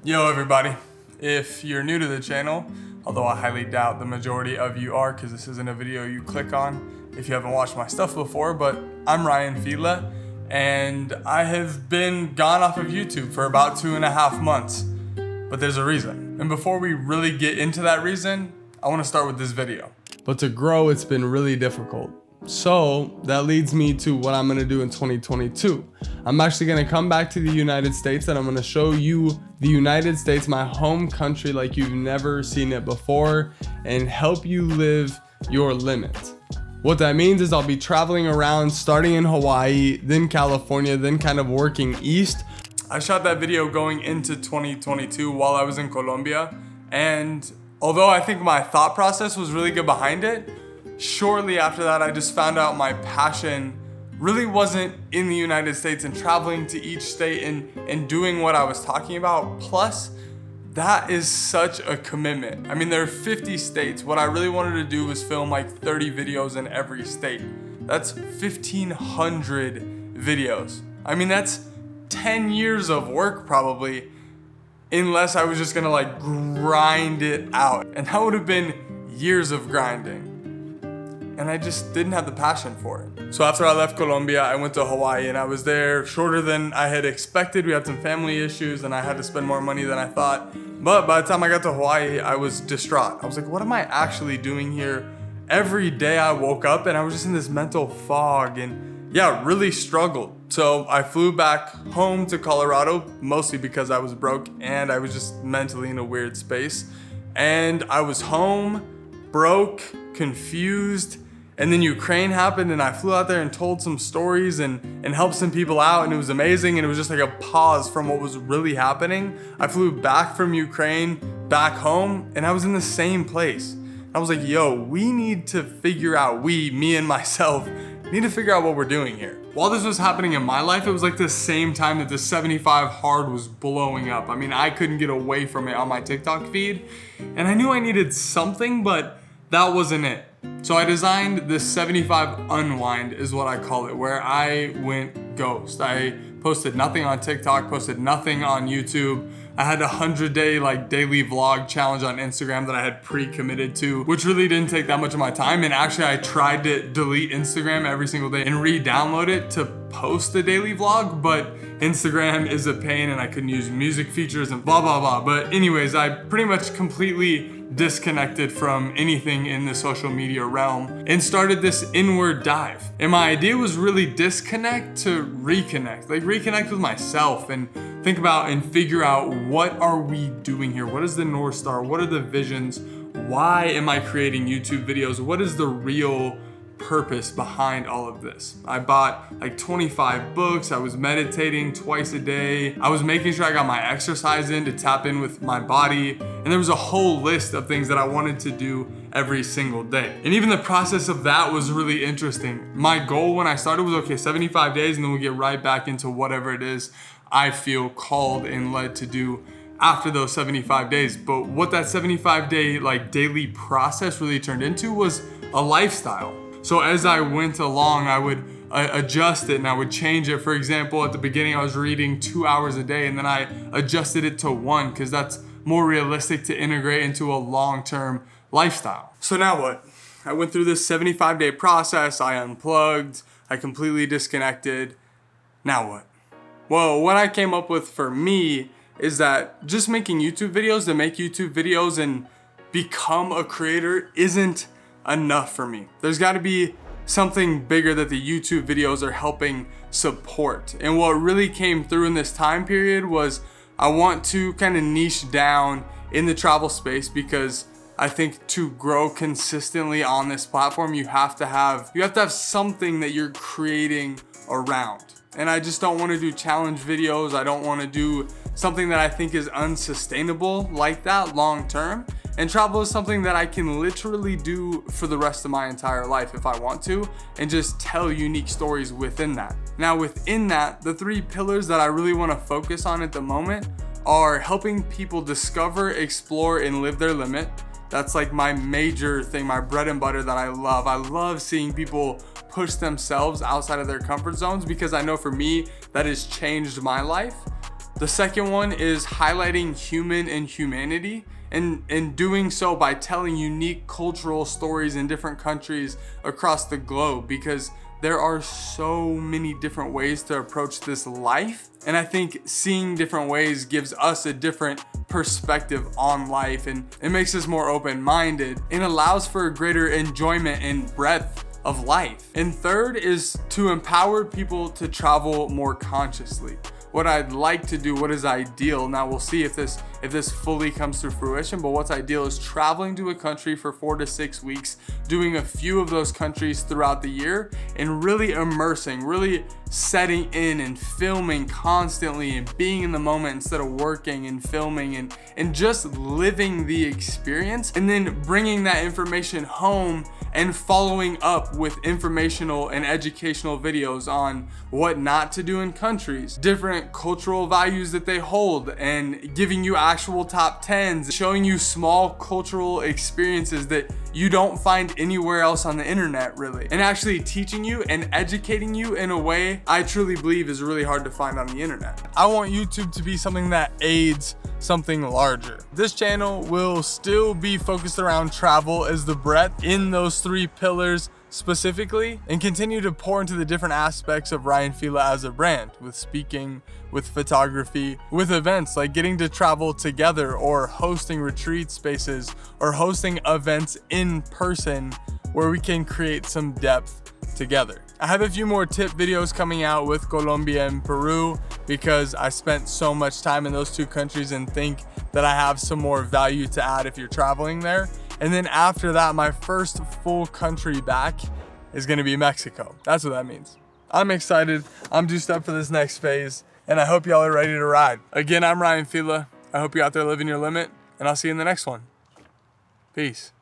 Yo everybody, if you're new to the channel, although I highly doubt the majority of you are because this isn't a video you click on if you haven't watched my stuff before, but I'm ryanfila and I have been gone off of YouTube for about 2.5 months, but there's a reason. And before we really get into that reason, I want to start with this video. But to grow, it's been really difficult. So that leads me to what I'm gonna do in 2022. I'm actually gonna come back to the United States and I'm gonna show you the United States, my home country, like you've never seen it before, and help you live your limit. What that means is I'll be traveling around, starting in Hawaii, then California, then kind of working east. I shot that video going into 2022 while I was in Colombia, and although I think my thought process was really good behind it, shortly after that, I just found out my passion really wasn't in the United States and traveling to each state and doing what I was talking about. Plus, that is such a commitment. I mean, there are 50 states. What I really wanted to do was film like 30 videos in every state. That's 1,500 videos. I mean, that's 10 years of work probably, unless I was just gonna like grind it out. And that would have been years of grinding. And I just didn't have the passion for it. So after I left Colombia, I went to Hawaii and I was there shorter than I had expected. We had some family issues and I had to spend more money than I thought. But by the time I got to Hawaii, I was distraught. I was like, what am I actually doing here? Every day I woke up and I was just in this mental fog and yeah, really struggled. So I flew back home to Colorado, mostly because I was broke and I was just mentally in a weird space. And I was home, broke, confused, and then Ukraine happened and I flew out there and told some stories and helped some people out, and it was amazing, and it was just like a pause from what was really happening. I flew back from Ukraine back home and I was in the same place. I was like, yo, we need to figure out, me and myself, need to figure out what we're doing here. While this was happening in my life, it was like the same time that the 75 hard was blowing up. I mean, I couldn't get away from it on my TikTok feed, and I knew I needed something, but that wasn't it. So I designed this 75 unwind is what I call it, where I went ghost. I posted nothing on TikTok, posted nothing on YouTube. I had a 100-day like daily vlog challenge on Instagram that I had pre-committed to, which really didn't take that much of my time. And actually I tried to delete Instagram every single day and re-download it to post the daily vlog, but Instagram is a pain and I couldn't use music features and blah, blah, blah. But anyways, I pretty much completely disconnected from anything in the social media realm and started this inward dive. And my idea was really disconnect to reconnect, like reconnect with myself and think about and figure out, what are we doing here? What is the North Star? What are the visions? Why am I creating YouTube videos? What is the real purpose behind all of this? I bought like 25 books. I was meditating twice a day. I was making sure I got my exercise in to tap in with my body. And there was a whole list of things that I wanted to do every single day. And even the process of that was really interesting. My goal when I started was, okay, 75 days, and then we'll get right back into whatever it is I feel called and led to do after those 75 days. But what that 75-day like daily process really turned into was a lifestyle. So as I went along, I would adjust it and I would change it. For example, at the beginning, I was reading 2 hours a day, and then I adjusted it to 1 because that's more realistic to integrate into a long-term lifestyle. So now what? I went through this 75-day process. I unplugged. I completely disconnected. Now what? Well, what I came up with for me is that just making YouTube videos to make YouTube videos and become a creator isn't enough for me. There's got to be something bigger that the YouTube videos are helping support. And what really came through in this time period was I want to kind of niche down in the travel space, because I think to grow consistently on this platform, you have to have something that you're creating around. And I just don't want to do challenge videos. I don't want to do something that I think is unsustainable like that long term. And travel is something that I can literally do for the rest of my entire life if I want to, and just tell unique stories within that. Now within that, the 3 pillars that I really want to focus on at the moment are helping people discover, explore, and live their limit. That's like my major thing, my bread and butter that I love. I love seeing people push themselves outside of their comfort zones, because I know for me that has changed my life. The second one is highlighting human and humanity, and doing so by telling unique cultural stories in different countries across the globe, because there are so many different ways to approach this life. And I think seeing different ways gives us a different perspective on life, and it makes us more open-minded and allows for a greater enjoyment and breadth of life. And third is to empower people to travel more consciously. What I'd like to do, what is ideal, now we'll see if this fully comes to fruition, but what's ideal is traveling to a country for 4 to 6 weeks, doing a few of those countries throughout the year, and really immersing, really setting in and filming constantly and being in the moment instead of working and filming, and just living the experience, and then bringing that information home and following up with informational and educational videos on what not to do in countries, different cultural values that they hold, and giving you actual top 10s, showing you small cultural experiences that you don't find anywhere else on the internet really, and actually teaching you and educating you in a way I truly believe is really hard to find on the internet. I want YouTube to be something that aids something larger. This channel will still be focused around travel as the breadth in those 3 pillars specifically, and continue to pour into the different aspects of Ryan Fila as a brand, with speaking, with photography, with events like getting to travel together, or hosting retreat spaces, or hosting events in person where we can create some depth together. I have a few more tip videos coming out with Colombia and Peru, because I spent so much time in those 2 countries and think that I have some more value to add if you're traveling there. And then after that, my first full country back is gonna be Mexico. That's what that means. I'm excited. I'm juiced up for this next phase, and I hope y'all are ready to ride. Again, I'm Ryan Fila. I hope you're out there living your limit, and I'll see you in the next one. Peace.